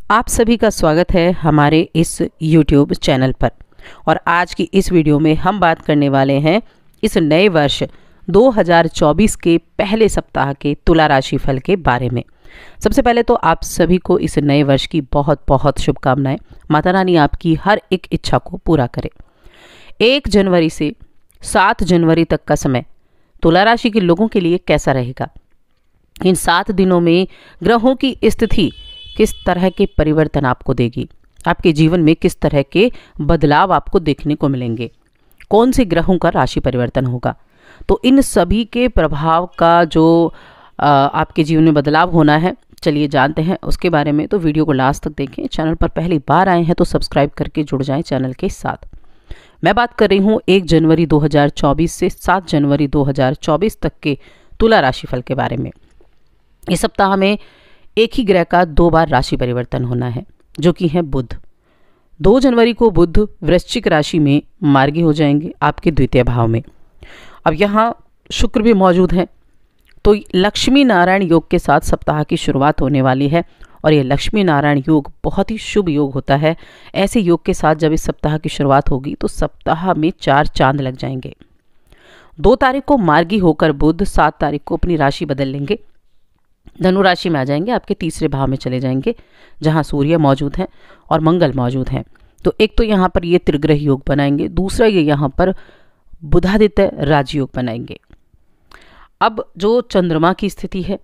आप सभी का स्वागत है हमारे इस YouTube चैनल पर। और आज की इस वीडियो में हम बात करने वाले हैं इस नए वर्ष 2024 के पहले सप्ताह के तुला राशि फल के बारे में। सबसे पहले तो आप सभी को इस नए वर्ष की बहुत बहुत शुभकामनाएं। माता रानी आपकी हर एक इच्छा को पूरा करे। 1 जनवरी से 7 जनवरी तक का समय तुला राशि के लोगों के लिए कैसा रहेगा? इन 7 दिनों में ग्रहों की स्थिति किस तरह के परिवर्तन आपको देगी? आपके जीवन में किस तरह के बदलाव आपको देखने को मिलेंगे? कौन से ग्रहों का राशि परिवर्तन होगा? तो इन सभी के प्रभाव का जो आपके जीवन में बदलाव होना है, चलिए जानते हैं उसके बारे में। तो वीडियो को लास्ट तक देखें। चैनल पर पहली बार आए हैं तो सब्सक्राइब करके जुड़ जाएं चैनल के साथ। मैं बात कर रही हूँ 1 जनवरी 2024 से 7 जनवरी 2024 तक के तुला राशिफल के बारे में। इस सप्ताह में एक ही ग्रह का 2 बार राशि परिवर्तन होना है, जो कि है बुध। 2 जनवरी को बुध वृश्चिक राशि में मार्गी हो जाएंगे आपके द्वितीय भाव में। अब यहाँ शुक्र भी मौजूद हैं, तो लक्ष्मी नारायण योग के साथ सप्ताह की शुरुआत होने वाली है। और ये लक्ष्मी नारायण योग बहुत ही शुभ योग होता है। ऐसे योग के साथ जब इस सप्ताह की शुरुआत होगी तो सप्ताह में 4 चांद लग जाएंगे। 2 तारीख को मार्गी होकर बुध 7 तारीख को अपनी राशि बदल लेंगे, धनु राशि में आ जाएंगे, आपके तीसरे भाव में चले जाएंगे जहां सूर्य मौजूद हैं और मंगल मौजूद हैं। तो एक तो यहाँ पर ये त्रिग्रह योग बनाएंगे, दूसरा ये यहाँ पर बुधादित्य राजयोग बनाएंगे। अब जो चंद्रमा की स्थिति है,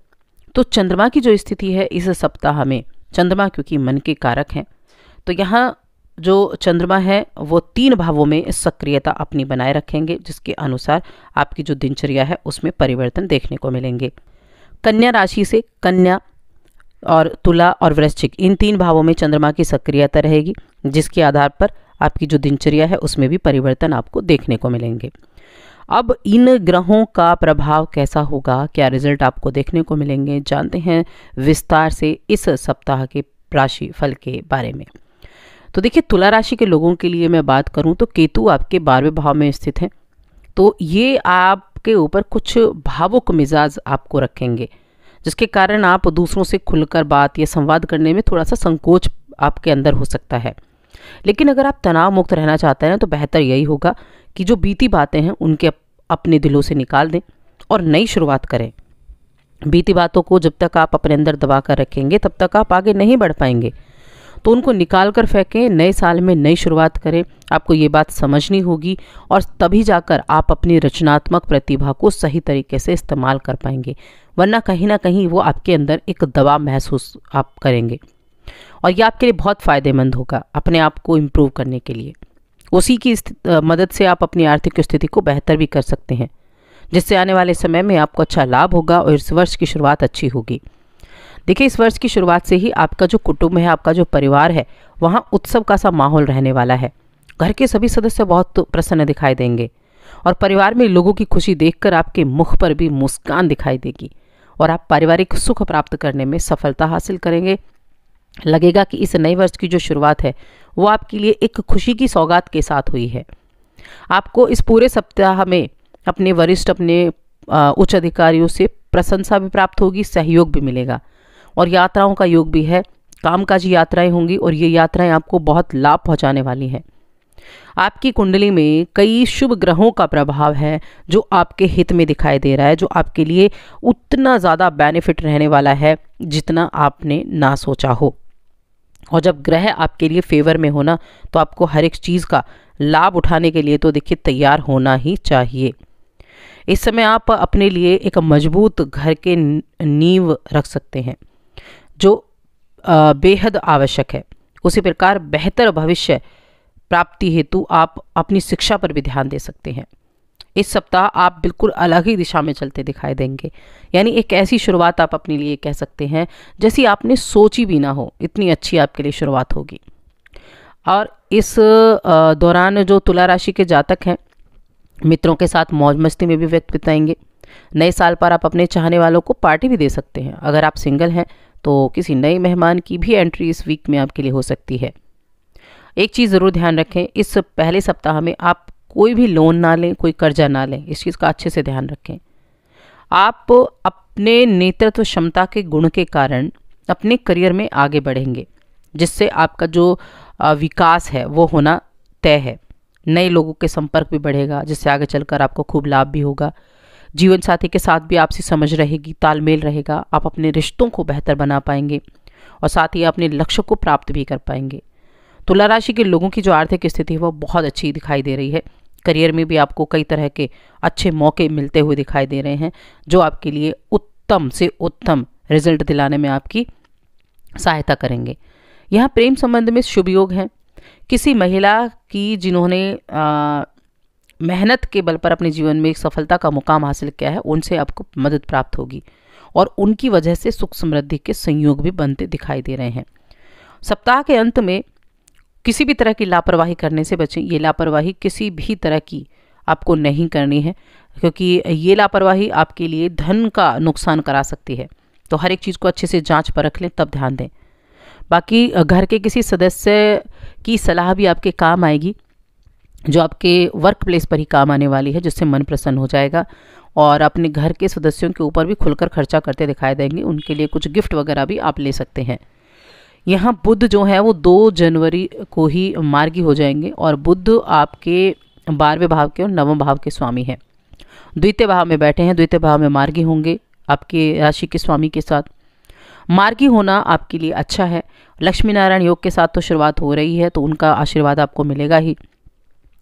तो चंद्रमा की जो स्थिति है इस सप्ताह में, चंद्रमा क्योंकि मन के कारक हैं, तो यहाँ जो चंद्रमा है वो 3 भावों में सक्रियता अपनी बनाए रखेंगे, जिसके अनुसार आपकी जो दिनचर्या है उसमें परिवर्तन देखने को मिलेंगे। कन्या राशि से कन्या और तुला और वृश्चिक, इन 3 भावों में चंद्रमा की सक्रियता रहेगी, जिसके आधार पर आपकी जो दिनचर्या है उसमें भी परिवर्तन आपको देखने को मिलेंगे। अब इन ग्रहों का प्रभाव कैसा होगा, क्या रिजल्ट आपको देखने को मिलेंगे, जानते हैं विस्तार से इस सप्ताह के राशि फल के बारे में। तो देखिए, तुला राशि के लोगों के लिए मैं बात करूं तो केतु आपके 12वें भाव में स्थित है। तो ये आपके ऊपर कुछ भावुक मिजाज आपको रखेंगे, जिसके कारण आप दूसरों से खुलकर बात या संवाद करने में थोड़ा सा संकोच आपके अंदर हो सकता है। लेकिन अगर आप तनाव मुक्त रहना चाहते हैं तो बेहतर यही होगा कि जो बीती बातें हैं उनके अपने दिलों से निकाल दें और नई शुरुआत करें। बीती बातों को जब तक आप अपने अंदर दबा कर रखेंगे तब तक आप आगे नहीं बढ़ पाएंगे। तो उनको निकाल कर फेंकें, नए साल में नई शुरुआत करें। आपको ये बात समझनी होगी और तभी जाकर आप अपनी रचनात्मक प्रतिभा को सही तरीके से इस्तेमाल कर पाएंगे, वरना कहीं ना कहीं वो आपके अंदर एक दबाव महसूस आप करेंगे और ये आपके लिए बहुत फ़ायदेमंद होगा अपने आप को इम्प्रूव करने के लिए। उसी की मदद से आप अपनी आर्थिक स्थिति को बेहतर भी कर सकते हैं, जिससे आने वाले समय में आपको अच्छा लाभ होगा और इस वर्ष की शुरुआत अच्छी होगी। देखिए, इस वर्ष की शुरुआत से ही आपका जो कुटुंब है, आपका जो परिवार है, वहाँ उत्सव का सा माहौल रहने वाला है। घर के सभी सदस्य बहुत प्रसन्न दिखाई देंगे और परिवार में लोगों की खुशी देखकर आपके मुख पर भी मुस्कान दिखाई देगी और आप पारिवारिक सुख प्राप्त करने में सफलता हासिल करेंगे। लगेगा कि इस नए वर्ष की जो शुरुआत है वो आपके लिए एक खुशी की सौगात के साथ हुई है। आपको इस पूरे सप्ताह में अपने वरिष्ठ, अपने उच्च अधिकारियों से प्रशंसा भी प्राप्त होगी, सहयोग भी मिलेगा और यात्राओं का योग भी है। कामकाजी यात्राएं होंगी और ये यात्राएं आपको बहुत लाभ पहुंचाने वाली हैं। आपकी कुंडली में कई शुभ ग्रहों का प्रभाव है जो आपके हित में दिखाई दे रहा है, जो आपके लिए उतना ज़्यादा बेनिफिट रहने वाला है जितना आपने ना सोचा हो। और जब ग्रह आपके लिए फेवर में होना तो आपको हर एक चीज़ का लाभ उठाने के लिए तो देखिए तैयार होना ही चाहिए। इस समय आप अपने लिए एक मजबूत घर के नींव रख सकते हैं, जो बेहद आवश्यक है। उसी प्रकार बेहतर भविष्य प्राप्ति हेतु आप अपनी शिक्षा पर भी ध्यान दे सकते हैं। इस सप्ताह आप बिल्कुल अलग ही दिशा में चलते दिखाई देंगे, यानी एक ऐसी शुरुआत आप अपने लिए कह सकते हैं जैसी आपने सोची भी ना हो, इतनी अच्छी आपके लिए शुरुआत होगी। और इस दौरान जो तुला राशि के जातक हैं, मित्रों के साथ मौज मस्ती में भी वक्त बिताएंगे। नए साल पर आप अपने चाहने वालों को पार्टी भी दे सकते हैं। अगर आप सिंगल हैं तो किसी नए मेहमान की भी एंट्री इस वीक में आपके लिए हो सकती है। एक चीज़ ज़रूर ध्यान रखें, इस पहले सप्ताह में आप कोई भी लोन ना लें, कोई कर्जा ना लें, इस चीज़ का अच्छे से ध्यान रखें। आप अपने नेतृत्व क्षमता के गुण के कारण अपने करियर में आगे बढ़ेंगे। जिससे आपका जो विकास है वो होना तय है। नए लोगों के संपर्क भी बढ़ेगा, जिससे आगे चलकर आपको खूब लाभ भी होगा। जीवन साथी के साथ भी आपसी समझ रहेगी, तालमेल रहेगा, आप अपने रिश्तों को बेहतर बना पाएंगे और साथ ही अपने लक्ष्य को प्राप्त भी कर पाएंगे। तुला राशि के लोगों की जो आर्थिक स्थिति है वो बहुत अच्छी दिखाई दे रही है। करियर में भी आपको कई तरह के अच्छे मौके मिलते हुए दिखाई दे रहे हैं, जो आपके लिए उत्तम से उत्तम रिजल्ट दिलाने में आपकी सहायता करेंगे। यहाँ प्रेम संबंध में शुभ योग हैं। किसी महिला की जिन्होंने मेहनत के बल पर अपने जीवन में एक सफलता का मुकाम हासिल किया है, उनसे आपको मदद प्राप्त होगी और उनकी वजह से सुख समृद्धि के संयोग भी बनते दिखाई दे रहे हैं। सप्ताह के अंत में किसी भी तरह की लापरवाही करने से बचें। ये लापरवाही किसी भी तरह की आपको नहीं करनी है, क्योंकि ये लापरवाही आपके लिए धन का नुकसान करा सकती है। तो हर एक चीज़ को अच्छे से जांच परख लें, तब ध्यान दें। बाकी घर के किसी सदस्य की सलाह भी आपके काम आएगी, जो आपके वर्क प्लेस पर ही काम आने वाली है, जिससे मन प्रसन्न हो जाएगा और अपने घर के सदस्यों के ऊपर भी खुलकर खर्चा करते दिखाई देंगे। उनके लिए कुछ गिफ्ट वगैरह भी आप ले सकते हैं। यहाँ बुध जो है वो 2 जनवरी को ही मार्गी हो जाएंगे और बुध आपके 12वें भाव के और 9वें भाव के स्वामी हैं। द्वितीय भाव में बैठे हैं, द्वितीय भाव में मार्गी होंगे आपके राशि के स्वामी के साथ। मार्गी होना आपके लिए अच्छा है। लक्ष्मी नारायण योग के साथ तो शुरुआत हो रही है, तो उनका आशीर्वाद आपको मिलेगा ही।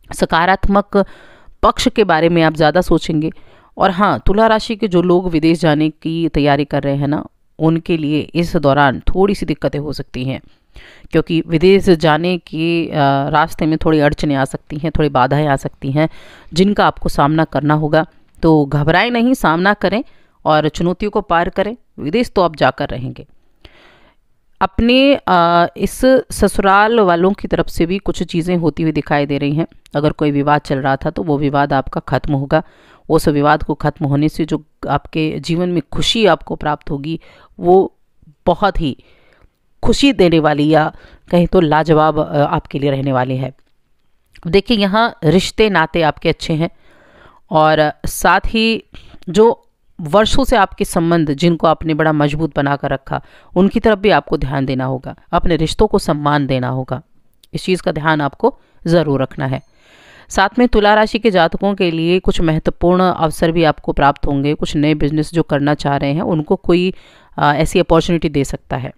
सकारात्मक पक्ष के बारे में आप ज़्यादा सोचेंगे। और हाँ, तुला राशि के जो लोग विदेश जाने की तैयारी कर रहे हैं ना, उनके लिए इस दौरान थोड़ी सी दिक्कतें हो सकती हैं, क्योंकि विदेश जाने के रास्ते में थोड़ी अड़चनें आ सकती हैं, थोड़ी बाधाएं आ सकती हैं, जिनका आपको सामना करना होगा। तो घबराएं नहीं, सामना करें और चुनौतियों को पार करें। विदेश तो आप जाकर रहेंगे। अपने इस ससुराल वालों की तरफ से भी कुछ चीज़ें होती हुई दिखाई दे रही हैं। अगर कोई विवाद चल रहा था तो वो विवाद आपका खत्म होगा। उस विवाद को खत्म होने से जो आपके जीवन में खुशी आपको प्राप्त होगी, वो बहुत ही खुशी देने वाली या कहीं तो लाजवाब आपके लिए रहने वाली है। देखिए, यहाँ रिश्ते नाते आपके अच्छे हैं और साथ ही जो वर्षों से आपके संबंध जिनको आपने बड़ा मजबूत बना कर रखा, उनकी तरफ भी आपको ध्यान देना होगा। अपने रिश्तों को सम्मान देना होगा। इस चीज़ का ध्यान आपको ज़रूर रखना है। साथ में तुला राशि के जातकों के लिए कुछ महत्वपूर्ण अवसर भी आपको प्राप्त होंगे। कुछ नए बिजनेस जो करना चाह रहे हैं उनको कोई ऐसी अपॉर्चुनिटी दे सकता है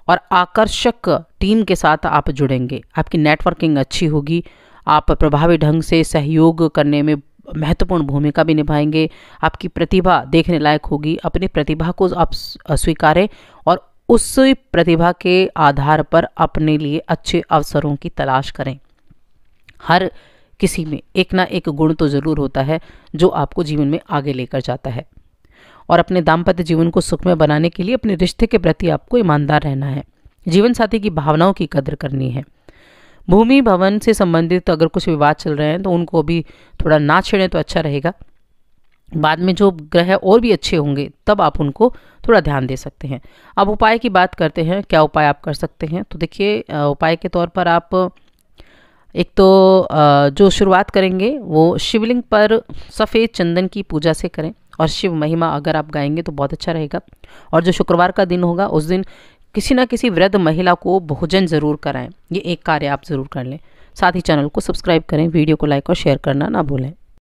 और आकर्षक टीम के साथ आप जुड़ेंगे। आपकी नेटवर्किंग अच्छी होगी। आप प्रभावी ढंग से सहयोग करने में महत्वपूर्ण भूमिका भी निभाएंगे। आपकी प्रतिभा देखने लायक होगी। अपनी प्रतिभा को आप स्वीकारें और उस प्रतिभा के आधार पर अपने लिए अच्छे अवसरों की तलाश करें। हर किसी में एक ना एक गुण तो ज़रूर होता है जो आपको जीवन में आगे लेकर जाता है। और अपने दाम्पत्य जीवन को सुखमय बनाने के लिए अपने रिश्ते के प्रति आपको ईमानदार रहना है। जीवन साथी की भावनाओं की कदर करनी है। भूमि भवन से संबंधित अगर कुछ विवाद चल रहे हैं तो उनको भी थोड़ा ना छेड़ें तो अच्छा रहेगा। बाद में जो ग्रह और भी अच्छे होंगे तब आप उनको थोड़ा ध्यान दे सकते हैं। अब उपाय की बात करते हैं, क्या उपाय आप कर सकते हैं। तो देखिए, उपाय के तौर पर आप एक तो जो शुरुआत करेंगे वो शिवलिंग पर सफ़ेद चंदन की पूजा से करें और शिव महिमा अगर आप गाएंगे तो बहुत अच्छा रहेगा। और जो शुक्रवार का दिन होगा उस दिन किसी ना किसी वृद्ध महिला को भोजन ज़रूर कराएं। ये एक कार्य आप ज़रूर कर लें। साथ ही चैनल को सब्सक्राइब करें, वीडियो को लाइक और शेयर करना ना भूलें।